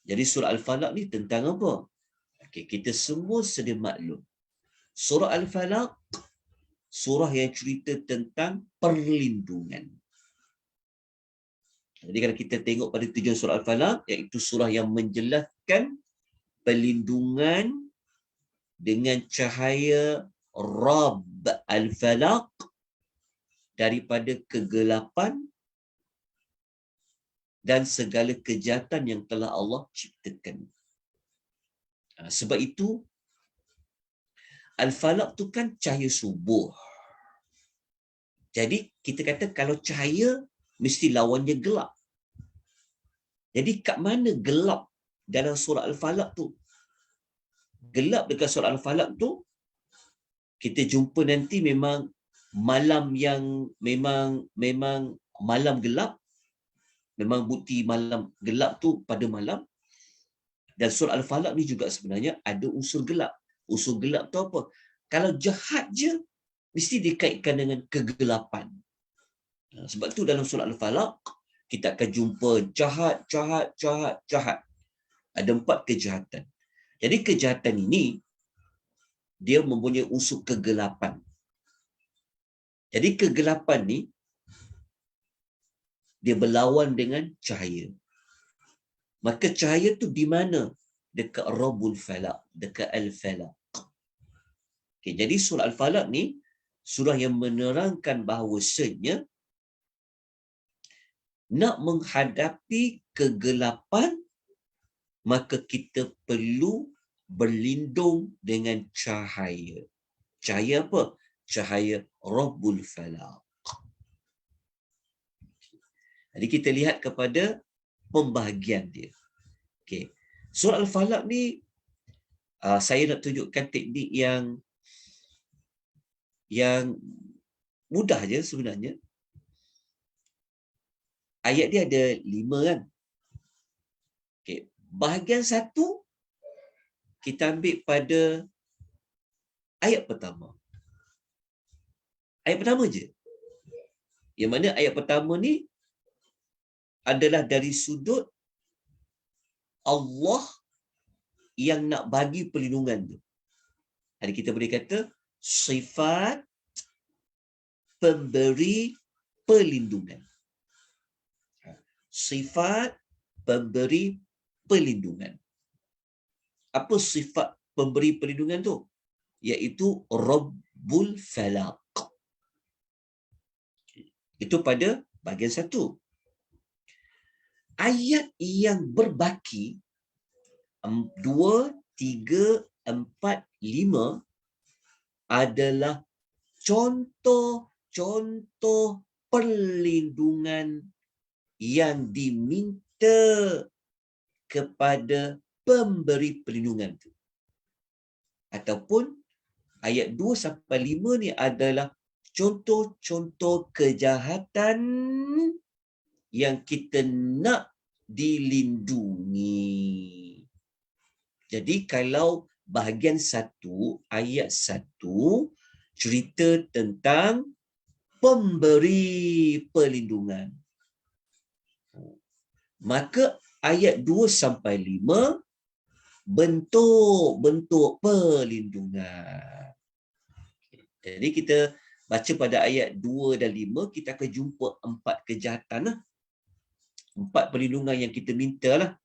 Jadi surah Al-Falaq ni tentang apa? Okay, kita semua sedia maklum. Surah Al-Falaq, surah yang cerita tentang perlindungan. Jadi kalau kita tengok pada tujuan surah Al-Falaq, iaitu surah yang menjelaskan perlindungan dengan cahaya Rabb Al-Falaq daripada kegelapan dan segala kejahatan yang telah Allah ciptakan. Sebab itu, Al-Falaq tu kan cahaya subuh. Jadi, kita kata kalau cahaya, mesti lawannya gelap. Jadi, kat mana gelap dalam surah Al-Falaq tu? Gelap dekat surah Al-Falaq tu, kita jumpa nanti memang malam yang memang malam gelap. Memang bukti malam gelap tu pada malam. Dan surah Al-Falaq ni juga sebenarnya ada unsur gelap. Unsur gelap tu apa? Kalau jahat je, mesti dikaitkan dengan kegelapan. Sebab tu dalam surah Al-Falaq, kita akan jumpa jahat. Ada 4 kejahatan. Jadi kejahatan ini, dia mempunyai unsur kegelapan. Jadi kegelapan ni, dia berlawan dengan cahaya. Maka cahaya tu di mana? Dekat Rabbul Falaq, dekat Al-Falaq. Okay, jadi surah Al-Falaq ni surah yang menerangkan bahawasanya nak menghadapi kegelapan, maka kita perlu berlindung dengan cahaya. Cahaya apa? Cahaya Rabbul Falaq. Jadi kita lihat kepada pembahagian dia. Okay. Surah Al-Falaq ni, saya nak tunjukkan teknik yang mudah je sebenarnya. Ayat dia ada 5 kan. Okay. Bahagian 1, kita ambil pada ayat pertama. Ayat pertama je. Yang mana ayat pertama ni adalah dari sudut Allah yang nak bagi perlindungan tu. Jadi kita boleh kata sifat pemberi perlindungan. Sifat pemberi perlindungan. Apa sifat pemberi perlindungan tu? Iaitu Rabbul Falaq. Itu pada bahagian 1. Ayat yang berbaki 2, 3, 4, 5 adalah contoh-contoh perlindungan yang diminta kepada pemberi perlindungan itu. Ataupun ayat 2 sampai 5 ni adalah contoh-contoh kejahatan yang kita nak dilindungi. Jadi kalau bahagian 1, ayat 1 cerita tentang pemberi perlindungan. Maka ayat 2 sampai 5 bentuk-bentuk perlindungan. Jadi kita baca pada ayat 2 dan 5, kita akan jumpa 4 kejahatan lah. 4 perlindungan yang kita minta lah.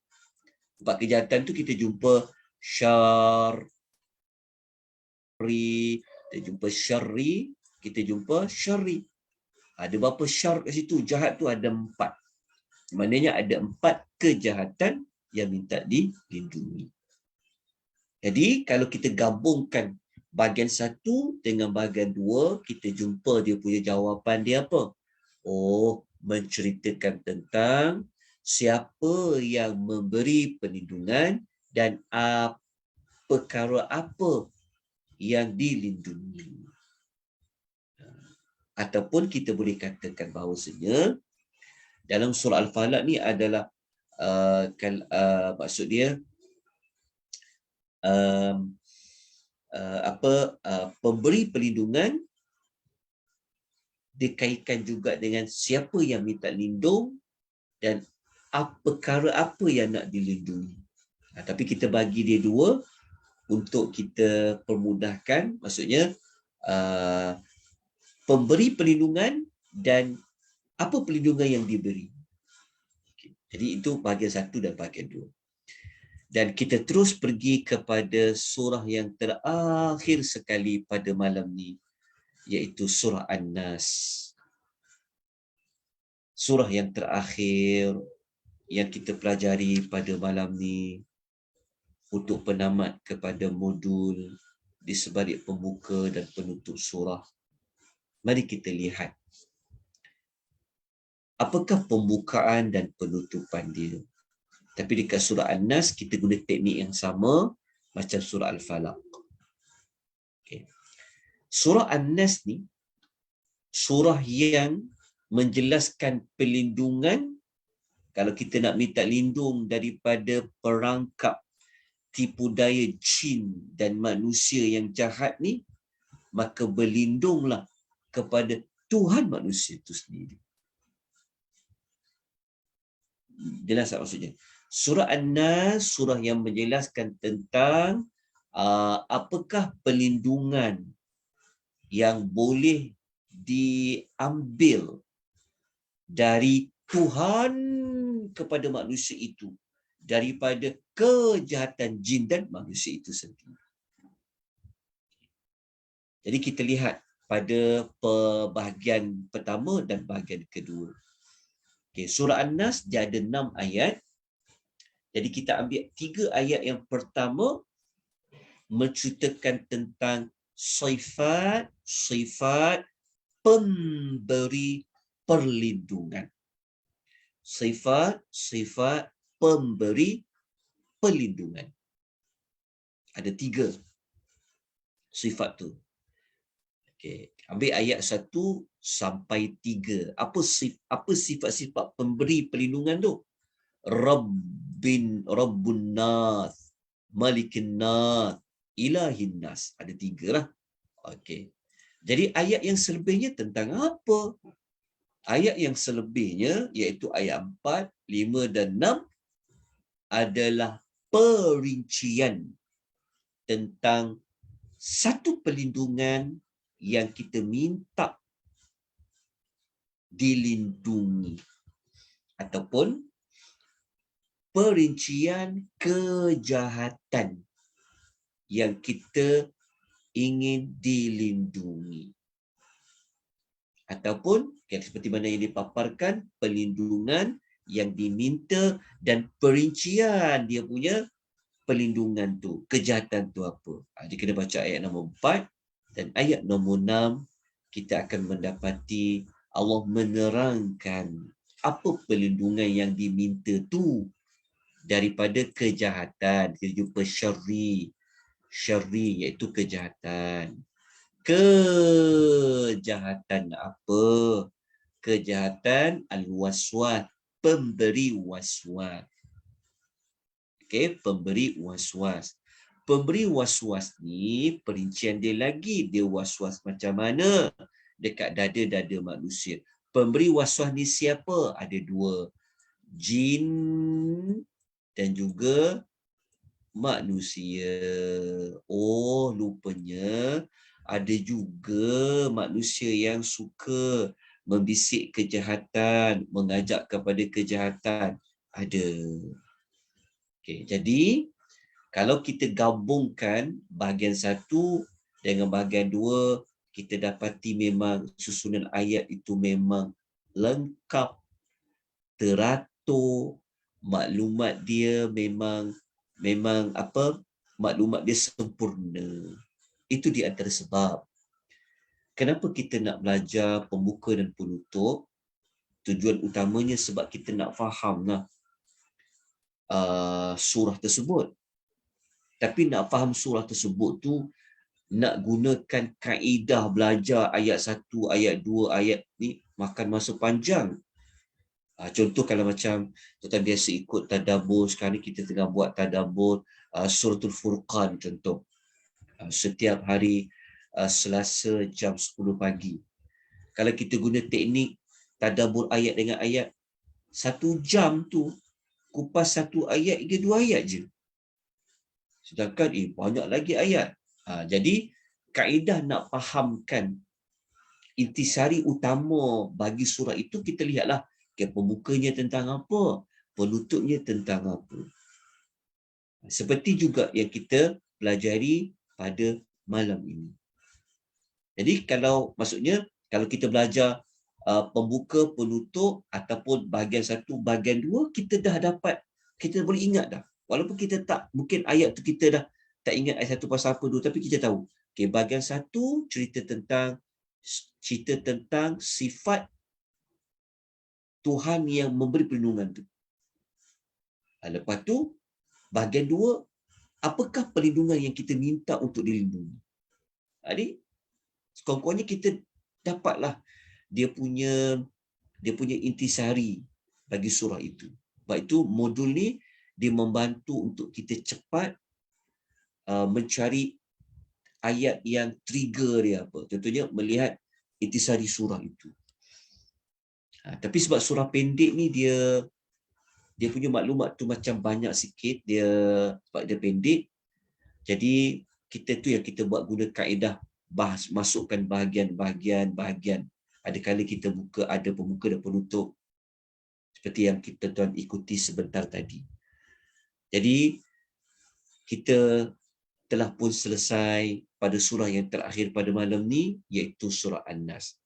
4 kejahatan tu kita jumpa syarri, kita jumpa syarri, kita jumpa syarri. Ada berapa syar kat situ? Jahat tu ada 4. Maknanya ada 4 kejahatan yang minta dilindungi. Jadi kalau kita gabungkan bahagian 1 dengan bahagian 2, kita jumpa dia punya jawapan dia apa? Oh, menceritakan tentang siapa yang memberi perlindungan dan perkara apa yang dilindungi. Ataupun kita boleh katakan bahawasanya dalam surah Al-Falaq ni adalah maksud dia pemberi perlindungan dikaitkan juga dengan siapa yang minta lindung dan perkara apa yang nak dilindungi. Tapi kita bagi dia 2 untuk kita permudahkan, maksudnya pemberi perlindungan dan apa perlindungan yang diberi. Jadi itu bahagian 1 dan bahagian 2. Dan kita terus pergi kepada surah yang terakhir sekali pada malam ni, iaitu surah An-Nas. Surah yang terakhir yang kita pelajari pada malam ni untuk penamat kepada modul di sebalik pembuka dan penutup surah. Mari kita lihat apakah pembukaan dan penutupan dia. Tapi dekat surah An-Nas kita guna teknik yang sama macam surah Al-Falaq. Okay. Surah An-Nas ni surah yang menjelaskan perlindungan. Kalau kita nak minta lindung daripada perangkap tipu daya jin dan manusia yang jahat ni, maka berlindunglah kepada Tuhan manusia itu sendiri. Jelas tak maksudnya? Surah An-Nas, surah yang menjelaskan tentang apakah perlindungan yang boleh diambil dari Tuhan kepada manusia itu daripada kejahatan jin dan manusia itu sendiri. Jadi kita lihat pada bahagian pertama dan bahagian kedua. Okay, surah An-Nas dia ada 6 ayat. Jadi kita ambil 3 ayat yang pertama menceritakan tentang sifat pemberi perlindungan. Sifat pemberi perlindungan. Ada 3 sifat tu. Okey, ambil ayat 1 sampai 3. Apa sifat-sifat pemberi perlindungan tu? Rabbun nas, malikin nas, ilahin nas. Ada 3 lah. Okey. Jadi ayat yang selebihnya tentang apa? Ayat yang selebihnya iaitu ayat 4, 5 dan 6 adalah perincian tentang satu perlindungan yang kita minta dilindungi ataupun perincian kejahatan yang kita ingin dilindungi. Ataupun seperti mana yang dipaparkan, perlindungan yang diminta dan perincian dia punya perlindungan tu, kejahatan tu apa. Jadi kena baca ayat nombor 4 dan ayat nombor 6, kita akan mendapati Allah menerangkan apa perlindungan yang diminta tu daripada kejahatan. Kita jumpa syarri iaitu kejahatan. Kejahatan apa? Kejahatan al-waswas, pemberi waswas. Okey, pemberi waswas. Pemberi waswas ni perincian dia lagi, dia waswas macam mana dekat dada-dada manusia. Pemberi waswas ni siapa? Ada 2. Jin dan juga manusia. Oh, lupanya ada juga manusia yang suka membisik kejahatan, mengajak kepada kejahatan. Ada. Okey, jadi kalau kita gabungkan bahagian satu dengan bahagian dua, kita dapati memang susunan ayat itu memang lengkap, teratur, maklumat dia memang memang apa? Maklumat dia sempurna. Itu di antara sebab kenapa kita nak belajar pembuka dan penutup. Tujuan utamanya sebab kita nak fahamlah surah tersebut. Tapi nak faham surah tersebut tu nak gunakan kaedah belajar ayat 1, ayat 2, ayat ni makan masa panjang. Contoh kalau macam tuan biasa ikut tadabbur, sekarang ni kita tengah buat tadabbur suratul Furqan contoh. Setiap hari Selasa jam 10 pagi. Kalau kita guna teknik tadabbur ayat dengan ayat, 1 jam tu kupas 1 ayat hingga 2 ayat je. Sedangkan banyak lagi ayat. Jadi kaedah nak fahamkan intisari utama bagi surah itu, kita lihatlah pembukanya tentang apa, penutupnya tentang apa. Seperti juga yang kita pelajari pada malam ini. Jadi kalau maksudnya kalau kita belajar pembuka, penutup ataupun bahagian 1, bahagian 2, kita dah dapat, kita boleh ingat dah. Walaupun kita tak, mungkin ayat tu kita dah tak ingat ayat 1 pasal apa dulu, tapi kita tahu. Okey, bahagian 1 cerita tentang sifat Tuhan yang memberi perlindungan tu. Lepas tu, bahagian 2, apakah perlindungan yang kita minta untuk dilindungi. Jadi, sekurang-kurangnya kita dapatlah dia punya intisari bagi surah itu. Sebab itu modul ni dia membantu untuk kita cepat mencari ayat yang trigger dia apa. Contohnya melihat intisari surah itu. Tapi sebab surah pendek ni dia punya maklumat tu macam banyak sikit, sebab dia pendek. Jadi kita tu yang kita buat guna kaedah masukkan bahagian. Ada kali kita ada pembuka dan penutup. Seperti yang kita tuan ikuti sebentar tadi. Jadi kita telah pun selesai pada surah yang terakhir pada malam ni, iaitu surah An-Nas.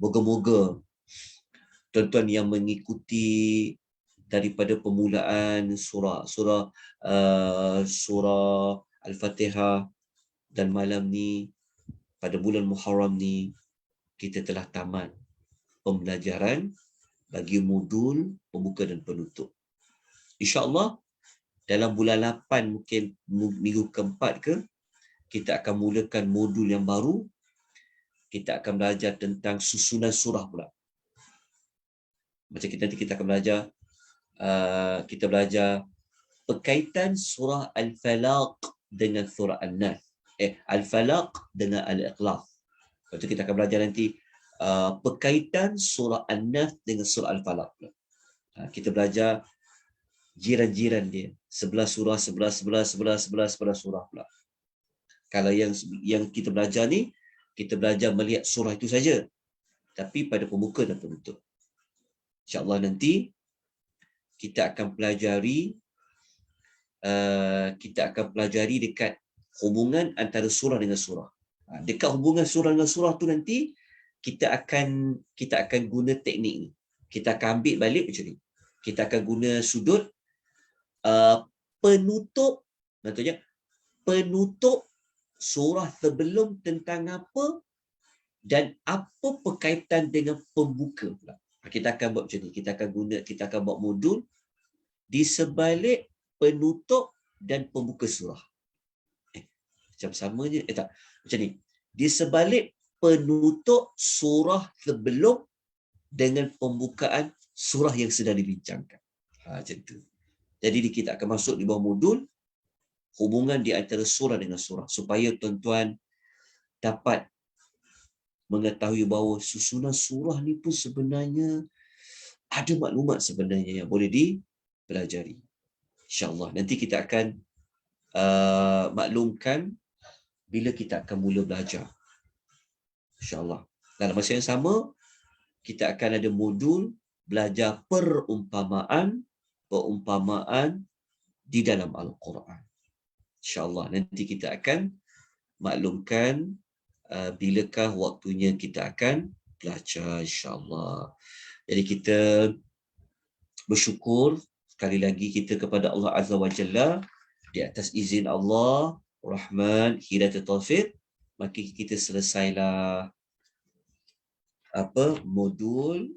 Moga-moga tuan-tuan yang mengikuti daripada permulaan surah Al-Fatihah dan malam ni pada bulan Muharram ni kita telah tamat pembelajaran bagi modul pembuka dan penutup. InsyaAllah dalam bulan 8 mungkin minggu keempat kita akan mulakan modul yang baru. Kita akan belajar tentang susunan surah pula. Macam kita akan belajar kita belajar berkaitan surah Al-Falaq dengan surah An-Nas. Al-Falaq dengan Al-Ikhlas. Lepas tu kita akan belajar nanti berkaitan surah An-Nas dengan surah Al-Falaq. Kita belajar jiran-jiran dia. 11 surah, 11 surah pula. Kalau yang kita belajar ni, kita belajar melihat surah itu saja. Tapi pada pembuka dan penutup. InsyaAllah nanti kita akan pelajari dekat hubungan antara surah dengan surah. Dekat hubungan surah dengan surah tu nanti kita akan guna teknik ni. Kita akan ambil balik macam ni. Kita akan guna sudut penutup, maksudnya penutup surah sebelum tentang apa dan apa berkaitan dengan pembuka pula. Kita akan buat macam ni. Kita akan buat modul di sebalik penutup dan pembuka surah. Macam samanya, tak. Macam ni. Di sebalik penutup surah sebelum dengan pembukaan surah yang sedang dibincangkan. Macam tu. Jadi kita akan masuk di bawah modul hubungan di antara surah dengan surah. Supaya tuan-tuan dapat mengetahui bahawa susunan surah ni pun sebenarnya ada maklumat sebenarnya yang boleh dipelajari. InsyaAllah. Nanti kita akan maklumkan bila kita akan mula belajar. InsyaAllah. Dalam masa yang sama, kita akan ada modul belajar perumpamaan di dalam Al-Quran. InsyaAllah. Nanti kita akan maklumkan bilakah waktunya kita akan belajar, insyaAllah. Jadi kita bersyukur sekali lagi kita kepada Allah Azza wa Jalla di atas izin Allah, Rahman, Hidayat Taufik, maka kita selesailah modul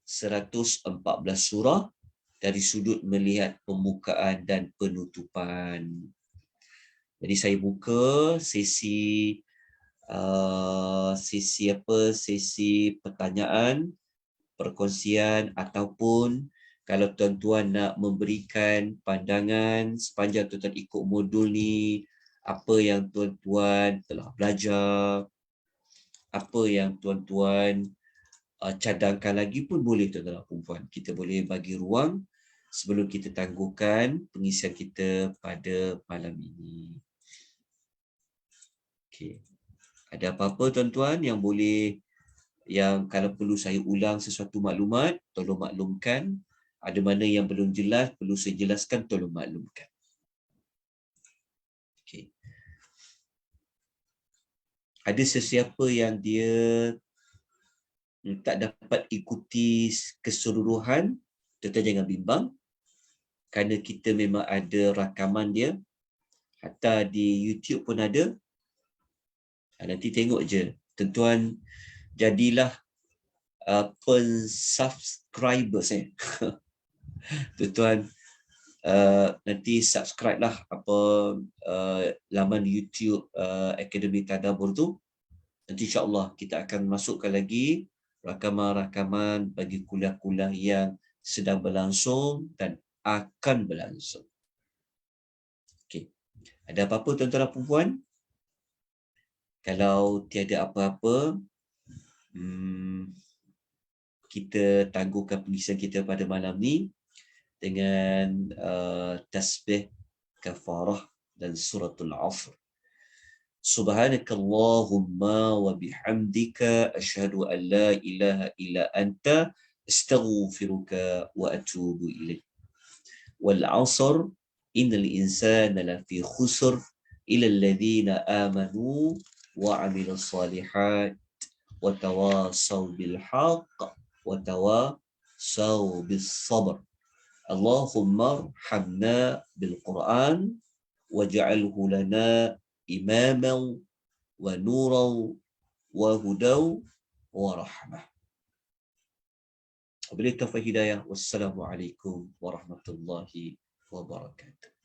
114 surah dari sudut melihat pembukaan dan penutupan. Jadi saya buka sesi sesi pertanyaan, perkongsian, ataupun kalau tuan-tuan nak memberikan pandangan sepanjang tuan-tuan ikut modul ni, apa yang tuan-tuan telah belajar, apa yang tuan-tuan cadangkan lagi pun boleh, tuan-tuan dan puan-puan. Kita boleh bagi ruang sebelum kita tangguhkan pengisian kita pada malam ini. Okey. Ada apa-apa tuan-tuan yang boleh, yang kalau perlu saya ulang sesuatu maklumat, tolong maklumkan. Ada mana yang belum jelas, perlu saya jelaskan, tolong maklumkan. Okey. Ada sesiapa yang dia tak dapat ikuti keseluruhan, tuan-tuan jangan bimbang. Kerana kita memang ada rakaman dia. Hatta di YouTube pun ada. Nanti tengok je. Tuan-tuan jadilah pensubscribers. Tuan-tuan nanti subscribe lah laman YouTube Akademi Tadabbur tu. Nanti insyaAllah kita akan masukkan lagi rakaman-rakaman bagi kuliah-kuliah yang sedang berlangsung dan akan berlangsung. Okey. Ada apa-apa tuan-tuan dan puan-puan? Kalau tiada apa-apa, kita tangguhkan pengisian kita pada malam ni dengan tasbih kafarah dan suratul Asr. Subhanakallahumma wa bihamdika asyhadu an la ilaha illa anta astaghfiruka wa atubu ilaik. Wal 'asr innal insana lafi khusr illa alladhina amanu wa 'amilus shalihat wa tawasaw bil haqq wa tawasaw bis sabr. Allahumma arhamna bil Quran waj'alhu lana imaman wa nuran wa hudaw wa rahmah. Wabillahi taufiq hidayah. Wassalamualaikum warahmatullahi wabarakatuh.